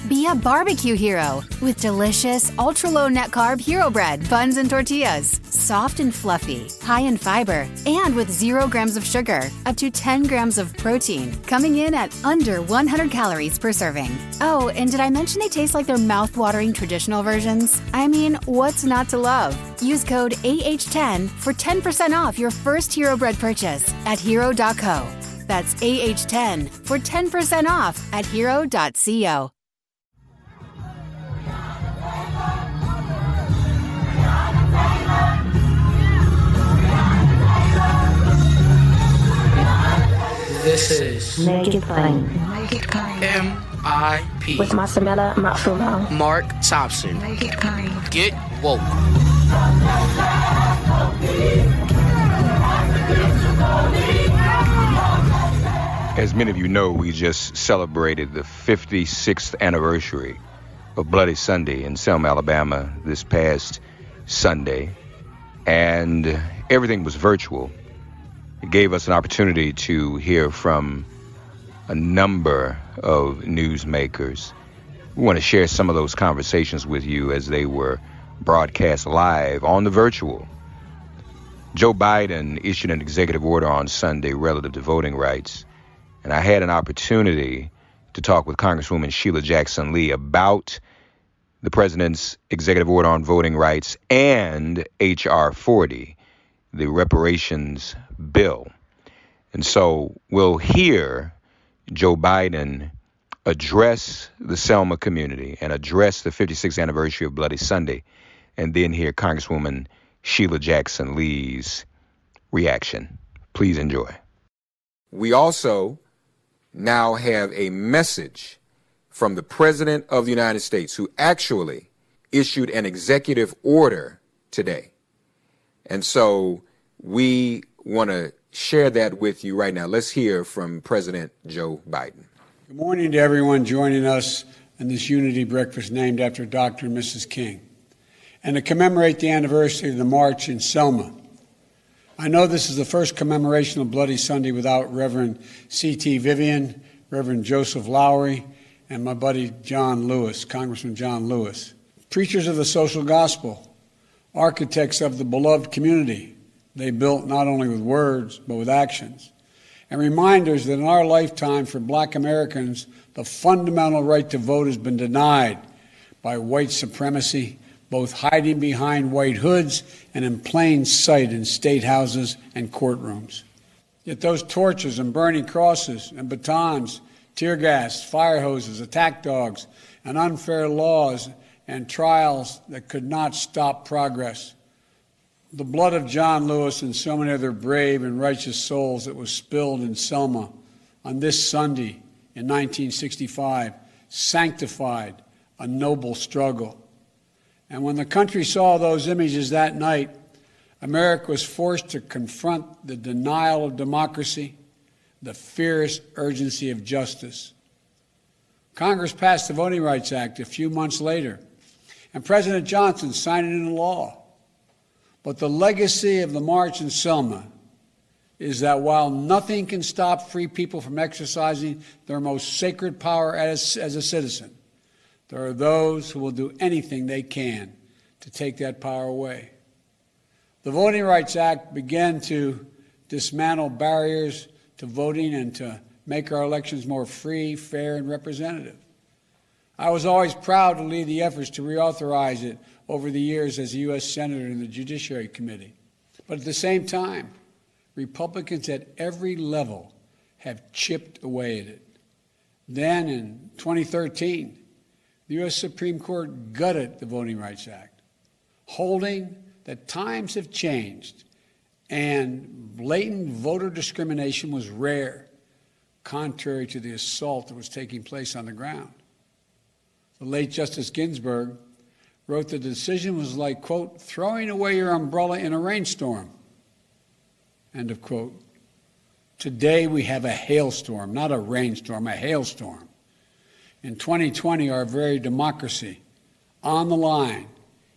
Be a barbecue hero with delicious, ultra-low net-carb hero bread, buns, and tortillas. Soft and fluffy, high in fiber, and with 0 grams of sugar, up to 10 grams of protein, coming in at under 100 calories per serving. Oh, and did I mention they taste like their mouth-watering traditional versions? I mean, what's not to love? Use code AH10 for 10% off your first hero bread purchase at hero.co. That's AH10 for 10% off at hero.co. This is Make It Plain. MIP With Masamela Matfumo. Mark Thompson. Make It Plain. Get woke. As many of you know, we just celebrated the 56th anniversary of Bloody Sunday in Selma, Alabama this past Sunday, and everything was virtual. It gave us an opportunity to hear from a number of newsmakers. We want to share some of those conversations with you as they were broadcast live on the virtual. Joe Biden issued an executive order on Sunday relative to voting rights, and I had an opportunity to talk with Congresswoman Sheila Jackson-Lee about the president's executive order on voting rights and H.R. 40, the reparations bill. And so we'll hear Joe Biden address the Selma community and address the 56th anniversary of Bloody Sunday, and then hear Congresswoman Sheila Jackson-Lee's reaction. Please enjoy. We also now have a message from the President of the United States, who actually issued an executive order today. And so we want to share that with you right now. Let's hear from President Joe Biden. Good morning to everyone joining us in this unity breakfast named after Dr. and Mrs. King, and to commemorate the anniversary of the march in Selma. I know this is the first commemoration of Bloody Sunday without Reverend C.T. Vivian, Reverend Joseph Lowry, and my buddy John Lewis, Congressman John Lewis. Preachers of the social gospel, architects of the beloved community they built not only with words, but with actions. And reminders that in our lifetime for Black Americans, the fundamental right to vote has been denied by white supremacy, both hiding behind white hoods and in plain sight in state houses and courtrooms. Yet those torches and burning crosses and batons, tear gas, fire hoses, attack dogs, and unfair laws and trials that could not stop progress. The blood of John Lewis and so many other brave and righteous souls that was spilled in Selma on this Sunday in 1965 sanctified a noble struggle. And when the country saw those images that night, America was forced to confront the denial of democracy, the fierce urgency of justice. Congress passed the Voting Rights Act a few months later, and President Johnson signed it into law. But the legacy of the march in Selma is that while nothing can stop free people from exercising their most sacred power as a citizen, there are those who will do anything they can to take that power away. The Voting Rights Act began to dismantle barriers to voting and to make our elections more free, fair, and representative. I was always proud to lead the efforts to reauthorize it over the years as a U.S. Senator in the Judiciary Committee. But at the same time, Republicans at every level have chipped away at it. Then in 2013, the U.S. Supreme Court gutted the Voting Rights Act, holding that times have changed and blatant voter discrimination was rare, contrary to the assault that was taking place on the ground. The late Justice Ginsburg wrote the decision was like, quote, throwing away your umbrella in a rainstorm, end of quote. Today we have a hailstorm, not a rainstorm, a hailstorm. In 2020, our very democracy on the line,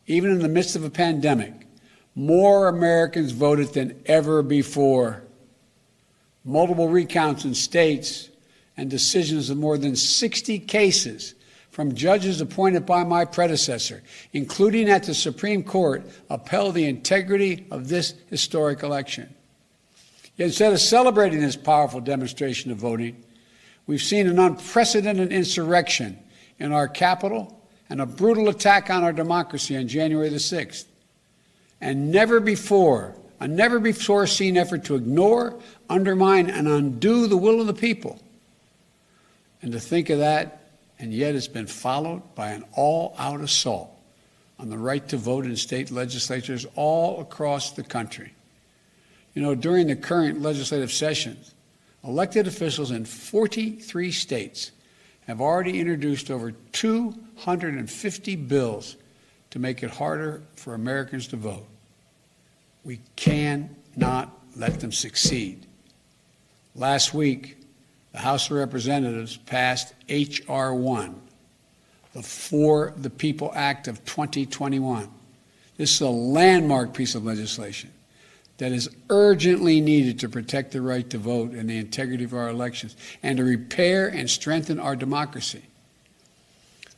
even in the midst of a pandemic, more Americans voted than ever before. Multiple recounts in states and decisions of more than 60 cases from judges appointed by my predecessor, including at the Supreme Court, upheld the integrity of this historic election. Yet instead of celebrating this powerful demonstration of voting, we've seen an unprecedented insurrection in our capital and a brutal attack on our democracy on January the 6th. And a never before seen effort to ignore, undermine, and undo the will of the people. And to think of that, and yet it's been followed by an all-out assault on the right to vote in state legislatures all across the country. You know, during the current legislative sessions, elected officials in 43 states have already introduced over 250 bills to make it harder for Americans to vote. We cannot let them succeed. Last week, the House of Representatives passed H.R. 1, the For the People Act of 2021. This is a landmark piece of legislation that is urgently needed to protect the right to vote and the integrity of our elections and to repair and strengthen our democracy.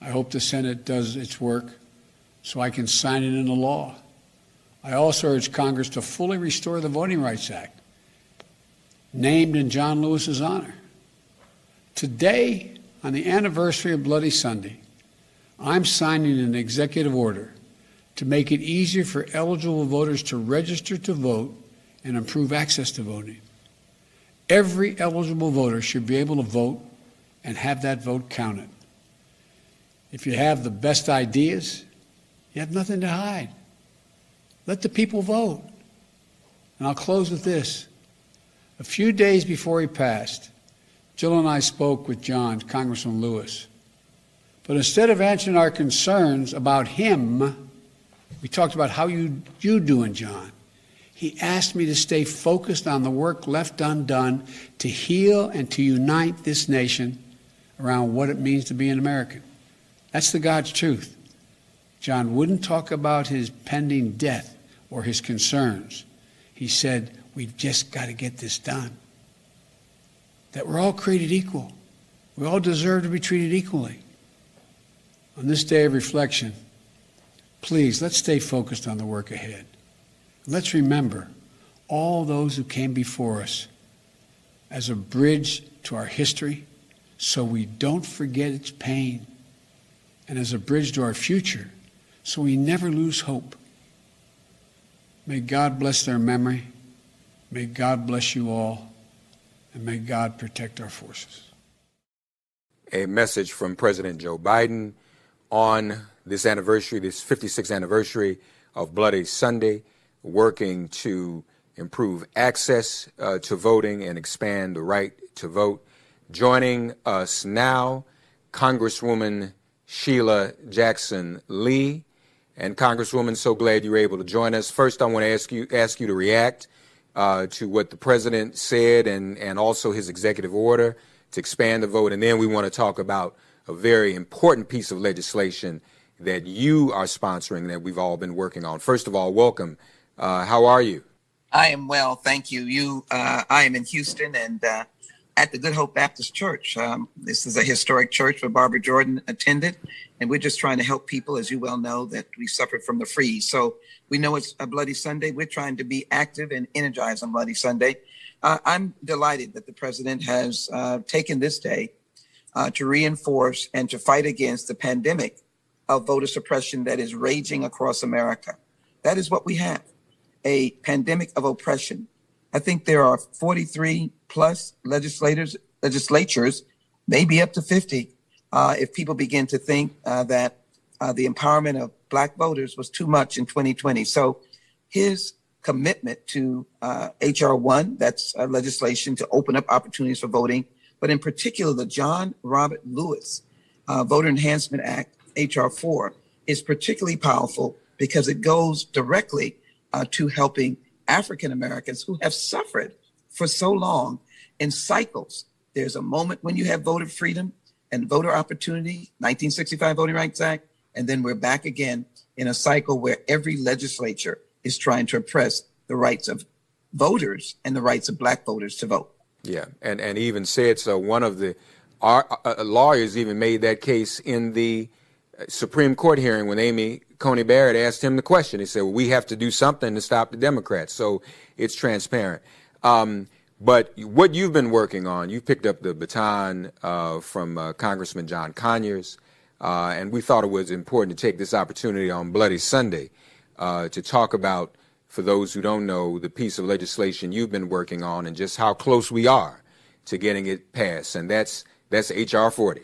I hope the Senate does its work so I can sign it into law. I also urge Congress to fully restore the Voting Rights Act, named in John Lewis's honor. Today, on the anniversary of Bloody Sunday, I'm signing an executive order to make it easier for eligible voters to register to vote and improve access to voting. Every eligible voter should be able to vote and have that vote counted. If you have the best ideas, you have nothing to hide. Let the people vote. And I'll close with this. A few days before he passed, Jill and I spoke with John, Congressman Lewis. But instead of answering our concerns about him, we talked about how you doing, John. He asked me to stay focused on the work left undone to heal and to unite this nation around what it means to be an American. That's the God's truth. John wouldn't talk about his pending death or his concerns. He said, we've just got to get this done. That we're all created equal. We all deserve to be treated equally. On this day of reflection, please, let's stay focused on the work ahead. Let's remember all those who came before us as a bridge to our history so we don't forget its pain, and as a bridge to our future so we never lose hope. May God bless their memory. May God bless you all. And may God protect our forces. A message from President Joe Biden on this anniversary, this 56th anniversary of Bloody Sunday, working to improve access to voting and expand the right to vote. Joining us now, Congresswoman Sheila Jackson-Lee. And Congresswoman, so glad you were able to join us. First, I want to ask you to react to what the president said and also his executive order to expand the vote. And then we want to talk about a very important piece of legislation that you are sponsoring that we've all been working on. First of all, welcome. How are you? I am well, thank you. I am in Houston and at the Good Hope Baptist Church. This is a historic church where Barbara Jordan attended, and we're just trying to help people, as you well know, that we suffered from the freeze. So we know it's a Bloody Sunday. We're trying to be active and energized on Bloody Sunday. I'm delighted that the president has taken this day to reinforce and to fight against the pandemic of voter suppression that is raging across America. That is what we have, a pandemic of oppression. I think there are 43 plus legislatures, maybe up to 50, if people begin to think that the empowerment of Black voters was too much in 2020. So his commitment to H.R. 1, that's legislation to open up opportunities for voting, but in particular the John Robert Lewis Voter Enhancement Act, H.R. 4, is particularly powerful because it goes directly to helping African Americans who have suffered for so long in cycles. There's a moment when you have voter freedom and voter opportunity, 1965 Voting Rights Act, and then we're back again in a cycle where every legislature is trying to oppress the rights of voters and the rights of Black voters to vote. Yeah, and even said so. One of the Our lawyers even made that case in the Supreme Court hearing when Amy Coney Barrett asked him the question. He said, well, we have to do something to stop the Democrats. So it's transparent. But what you've been working on, you picked up the baton from Congressman John Conyers, and we thought it was important to take this opportunity on Bloody Sunday to talk about, for those who don't know, the piece of legislation you've been working on and just how close we are to getting it passed, and that's H.R. 40.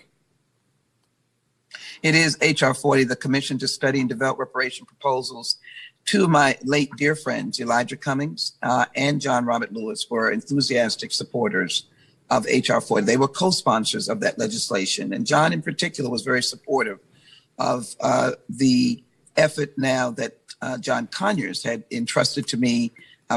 It is H.R. 40, the Commission to Study and Develop Reparation Proposals. Two of my late dear friends, Elijah Cummings and John Robert Lewis, were enthusiastic supporters of H.R. 40. They were co-sponsors of that legislation. And John in particular was very supportive of the effort now that John Conyers had entrusted to me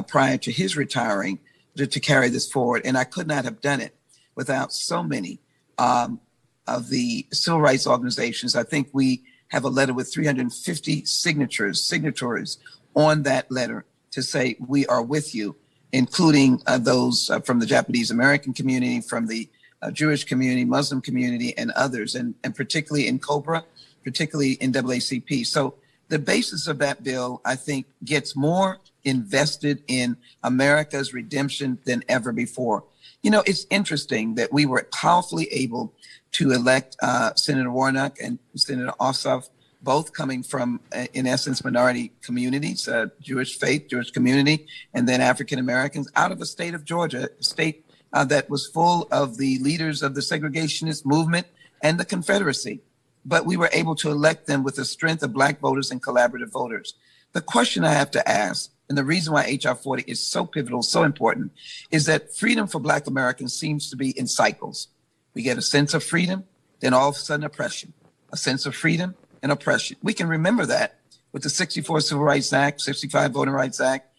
prior to his retiring to carry this forward. And I could not have done it without so many of the civil rights organizations. I think we have a letter with 350 signatories on that letter to say we are with you, including those from the Japanese American community, from the Jewish community, Muslim community, and others, and particularly in COBRA, particularly in NAACP. So the basis of that bill, I think, gets more invested in America's redemption than ever before. You know, it's interesting that we were powerfully able to elect Senator Warnock and Senator Ossoff, both coming from, in essence, minority communities, Jewish faith, Jewish community, and then African Americans, out of the state of Georgia, a state that was full of the leaders of the segregationist movement and the Confederacy. But we were able to elect them with the strength of Black voters and collaborative voters. The question I have to ask, and the reason why H.R. 40 is so pivotal, so important, is that freedom for Black Americans seems to be in cycles. We get a sense of freedom, then all of a sudden oppression, a sense of freedom and oppression. We can remember that with the 64 Civil Rights Act, 65 Voting Rights Act,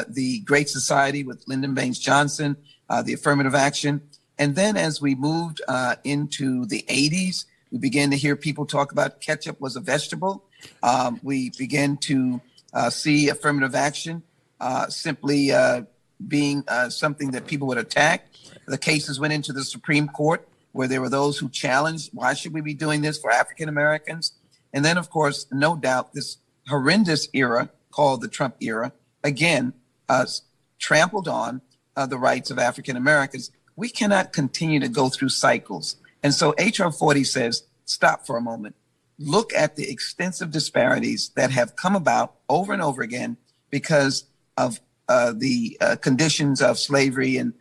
the Great Society with Lyndon Baines Johnson, the affirmative action. And then as we moved into the 80s, we began to hear people talk about ketchup was a vegetable. We began to see affirmative action simply being something that people would attack. The cases went into the Supreme Court where there were those who challenged, why should we be doing this for African Americans? And then, of course, no doubt, this horrendous era called the Trump era, again, trampled on the rights of African Americans. We cannot continue to go through cycles. And so H.R. 40 says, stop for a moment. Look at the extensive disparities that have come about over and over again because of the conditions of slavery and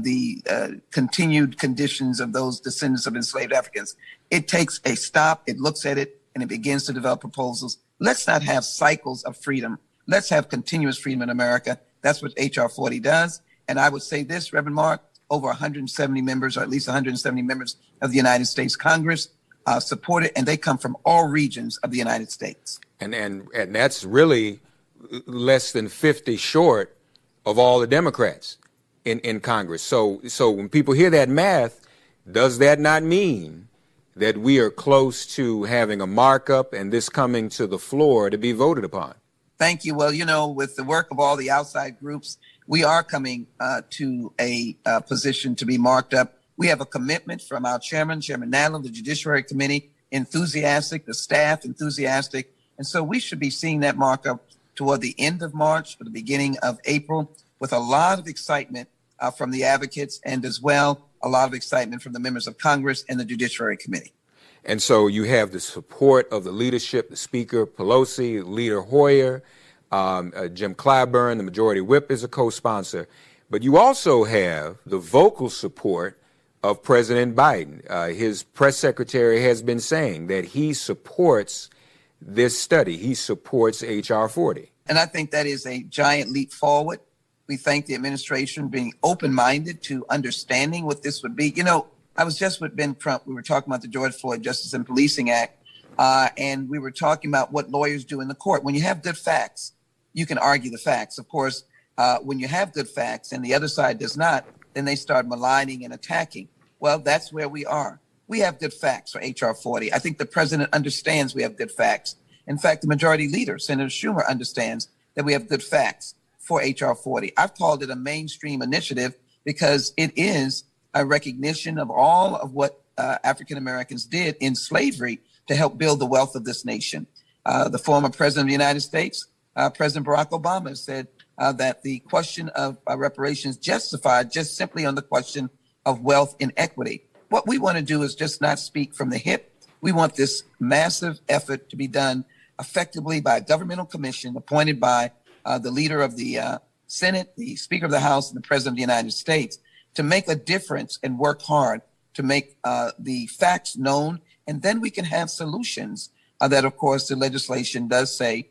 the continued conditions of those descendants of enslaved Africans. It takes a stop, it looks at it, and it begins to develop proposals. Let's not have cycles of freedom. Let's have continuous freedom in America. That's what H.R. 40 does. And I would say this, Reverend Mark, over 170 members, or at least 170 members of the United States Congress support it, and they come from all regions of the United States. And that's really less than 50 short of all the Democrats in Congress. So when people hear that math, does that not mean that we are close to having a markup and this coming to the floor to be voted upon? Thank you. Well, you know, with the work of all the outside groups, we are coming to a position to be marked up. We have a commitment from our chairman, Chairman Nadler, the Judiciary Committee, enthusiastic, the staff enthusiastic. And so we should be seeing that markup toward the end of March or the beginning of April with a lot of excitement from the advocates and as well a lot of excitement from the members of Congress and the Judiciary Committee. And so you have the support of the leadership, the Speaker Pelosi, Leader Hoyer, Jim Clyburn, the Majority Whip is a co-sponsor. But you also have the vocal support of President Biden. His press secretary has been saying that he supports this study. He supports H.R. 40. And I think that is a giant leap forward. We thank the administration being open-minded to understanding what this would be. You know, I was just with Ben Crump. We were talking about the George Floyd Justice and Policing Act, and we were talking about what lawyers do in the court. When you have good facts, you can argue the facts. Of course, when you have good facts and the other side does not, then they start maligning and attacking. Well, that's where we are. We have good facts for H.R. 40. I think the president understands we have good facts. In fact, the majority leader, Senator Schumer, understands that we have good facts for H.R. 40. I've called it a mainstream initiative because it is a recognition of all of what African Americans did in slavery to help build the wealth of this nation. The former president of the United States, President Barack Obama, said that the question of reparations justified just simply on the question of wealth inequity. What we want to do is just not speak from the hip. We want this massive effort to be done effectively by a governmental commission appointed by the leader of the Senate, the Speaker of the House, and the President of the United States to make a difference and work hard to make the facts known. And then we can have solutions that, of course, the legislation does say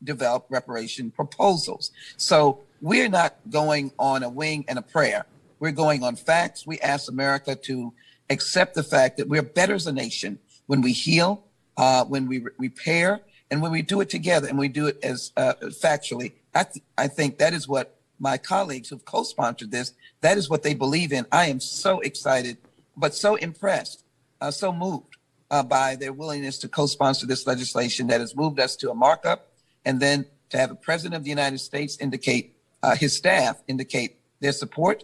develop reparation proposals. So we're not going on a wing and a prayer. We're going on facts. We ask America to accept the fact that we're better as a nation when we heal, when we repair, and when we do it together and we do it as factually. I think that is what my colleagues who've co-sponsored this, that is what they believe in. I am so excited, but so impressed, so moved by their willingness to co-sponsor this legislation that has moved us to a markup, and then to have the President of the United States indicate, his staff indicate their support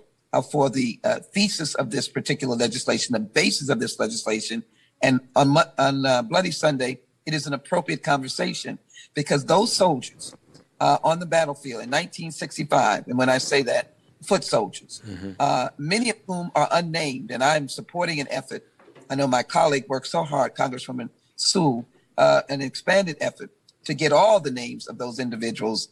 for the thesis of this particular legislation, the basis of this legislation. And on Bloody Sunday, it is an appropriate conversation because those soldiers on the battlefield in 1965, and when I say that, foot soldiers, many of whom are unnamed, and I'm supporting an effort. I know my colleague worked so hard, Congresswoman Sue, an expanded effort to get all the names of those individuals,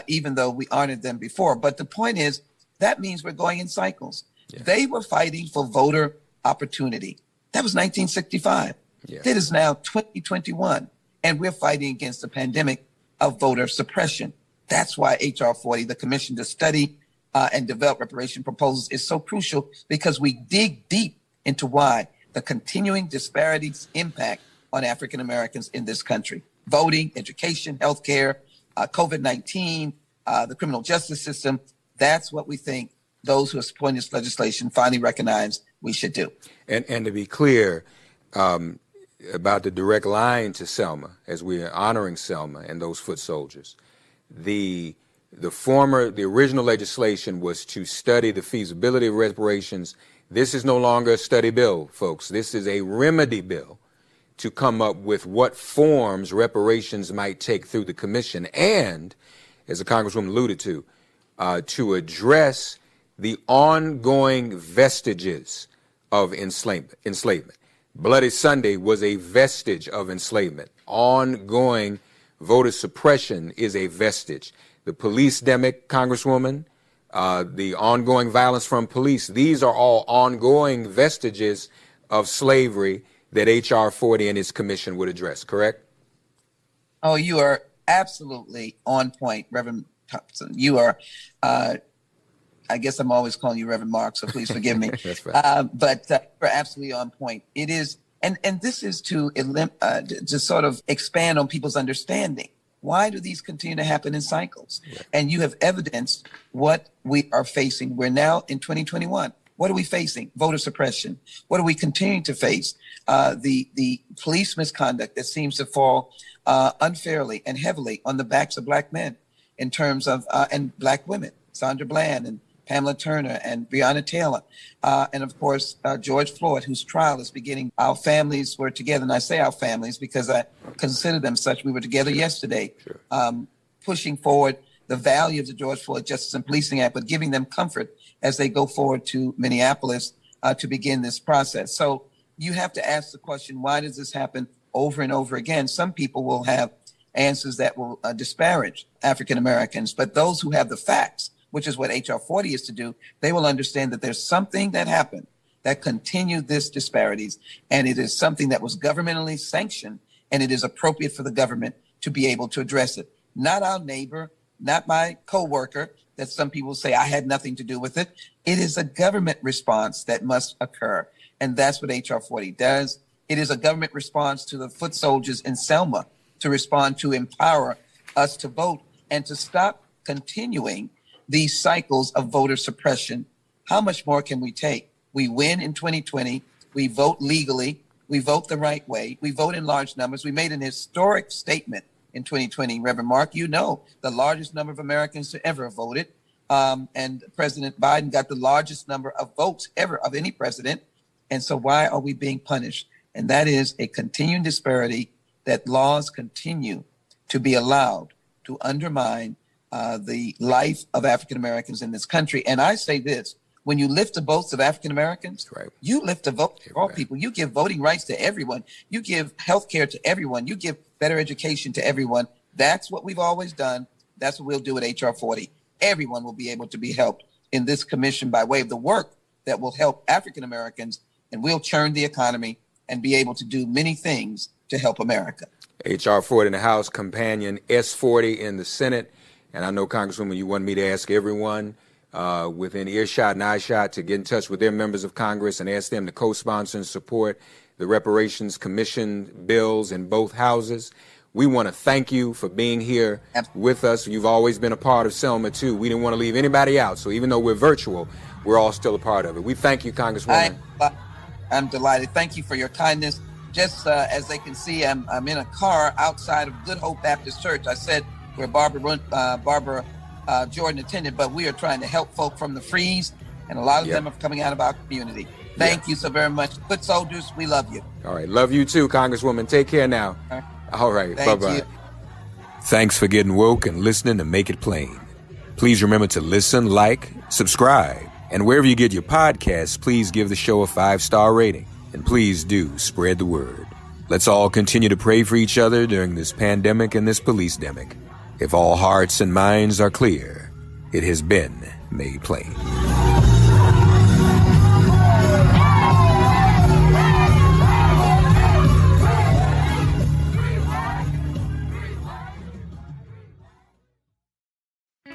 even though we honored them before. But the point is, that means we're going in cycles. Yeah. They were fighting for voter opportunity. That was 1965. Yeah. It is now 2021, and we're fighting against the pandemic of voter suppression. That's why H.R. 40, the commission to study and develop reparation proposals, is so crucial, because we dig deep into why the continuing disparities impact on African Americans in this country. Voting, education, healthcare, COVID-19, the criminal justice system. That's what we think those who are supporting this legislation finally recognize we should do. And to be clear, about the direct line to Selma, as we are honoring Selma and those foot soldiers, the original legislation was to study the feasibility of reparations. This is no longer a study bill, folks. This is a remedy bill to come up with what forms reparations might take through the commission, and, as the Congresswoman alluded to address the ongoing vestiges of enslavement. Bloody Sunday was a vestige of enslavement. Ongoing voter suppression is a vestige. The police demic, Congresswoman, the ongoing violence from police, these are all ongoing vestiges of slavery that H.R. 40 and its commission would address, correct? Oh, you are absolutely on point, Reverend Thompson. You are, I guess I'm always calling you Reverend Mark, so please forgive me. That's right. But you're absolutely on point. It is, and this is to sort of expand on people's understanding. Why do these continue to happen in cycles? Yeah. And you have evidenced what we are facing. We're now in 2021. What are we facing? Voter suppression. What are we continuing to face? The police misconduct that seems to fall unfairly and heavily on the backs of Black men in terms of, and Black women, Sandra Bland and Pamela Turner and Breonna Taylor. And of course, George Floyd, whose trial is beginning. Our families were together, and I say our families because I consider them such. We were together yesterday, pushing forward the value of the George Floyd Justice and Policing Act, but giving them comfort as they go forward to Minneapolis to begin this process. So you have to ask the question, why does this happen over and over again? Some people will have answers that will disparage African Americans, but those who have the facts, which is what H.R. 40 is to do, they will understand that there's something that happened that continued this disparities, and it is something that was governmentally sanctioned, and it is appropriate for the government to be able to address it. Not our neighbor, not my coworker, that some people say I had nothing to do with it. It is a government response that must occur, and that's what H.R. 40 does. It is a government response to the foot soldiers in Selma to respond, to empower us to vote and to stop continuing these cycles of voter suppression. How much more can we take? We win in 2020. We vote legally. We vote the right way. We vote in large numbers. We made an historic statement in 2020, Reverend Mark. You know, the largest number of Americans to ever have voted. And President Biden got the largest number of votes ever of any president. And so why are we being punished? And that is a continuing disparity that laws continue to be allowed to undermine the life of African Americans in this country. And I say this, when you lift the votes of African Americans, right, you lift the vote for all people. You give voting rights to everyone. You give health care to everyone. You give better education to everyone. That's what we've always done. That's what we'll do at HR 40. Everyone will be able to be helped in this commission by way of the work that will help African Americans, and we'll churn the economy and be able to do many things to help America. HR 40 in the House, companion S40 in the Senate. And I know, Congresswoman, you want me to ask everyone within earshot and eyeshot to get in touch with their members of Congress and ask them to co-sponsor and support the reparations commission bills in both houses. We want to thank you for being here with us. You've always been a part of Selma, too. We didn't want to leave anybody out. So even though we're virtual, we're all still a part of it. We thank you, Congresswoman. I'm delighted. Thank you for your kindness. Just as they can see, I'm in a car outside of Good Hope Baptist Church. I said where Barbara Jordan attended, but we are trying to help folk from the freeze, and a lot of them are coming out of our community. Thank you so very much. Good soldiers, we love you. All right. Love you too, Congresswoman. Take care now. All right. Bye-bye. Thanks for getting woke and listening to Make It Plain. Please remember to listen, like, subscribe, and wherever you get your podcasts, please give the show a 5-star rating. And please do spread the word. Let's all continue to pray for each other during this pandemic and this police-demic. If all hearts and minds are clear, it has been made plain.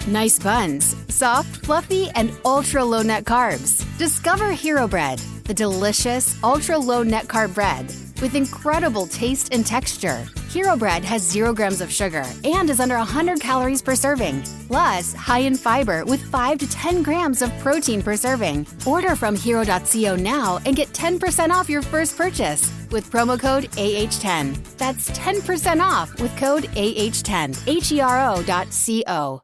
Nice buns, soft, fluffy, and ultra-low net carbs. Discover Hero Bread, the delicious ultra-low net carb bread with incredible taste and texture. Hero Bread has 0 grams of sugar and is under 100 calories per serving. Plus, high in fiber with 5 to 10 grams of protein per serving. Order from hero.co now and get 10% off your first purchase with promo code AH10. That's 10% off with code AH10. HERO.co.